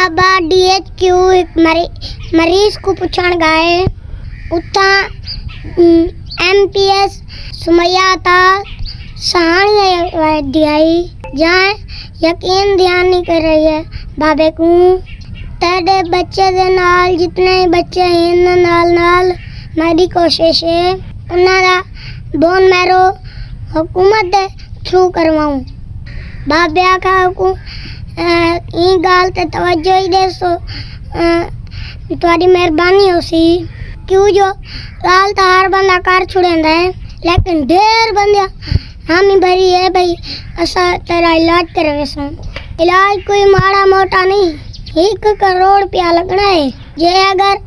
बाबा DHQ एक मरीज को पूछण गए उता MPS सुमैया सहानी दियाई जहाँ यकीन ध्यान नहीं कर रही है बाबे को तेरे बच्चे दे नाल जितने बच्चे हैं नाल नाल मेरी कोशिश है उन्हां बोन मैरो हुकूमत दे थ्रू करवाऊं बाबे आखा को ई गाल ते तवज्जो ही दे सो तुम्हारी मेहरबानी होसी क्यों जो गाल तो हर बंदा कर छुड़ेंदा है लेकिन ढेर बंदा हामी भरी है भाई असा तेरा इलाज करवे सो इलाज कोई माड़ा मोटा नहीं 1 करोड़ रुपया लगना है जे अगर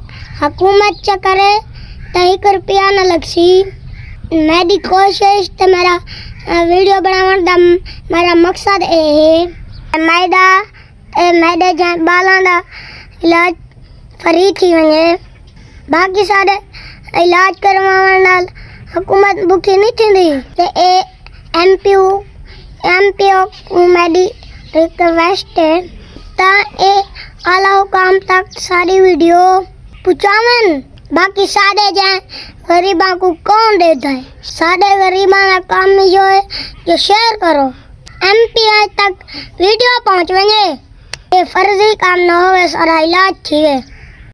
हुकूमत च करे तो 1 रुपया न लगसी मेरी कोशिश तो मेरा वीडियो बनावन दा मेरा मकसद है मैदे जहाँ बालों का इलाज फ्री थी वने बाकी सारे इलाज करवाने नाल हुकूमत भुखी नहीं थी ते MPO मेरी रिक्वेस्ट है ता ए आला हुकाम तक सारी वीडियो पहुंचावन बाकी सारे जहाँ गरीबा को कौन देता है सारे गरीबा का काम ही जो है जो शेयर करो MPI तक वीडियो पहुंचवेंगे ये फर्जी काम न हो सारा इलाज थी है।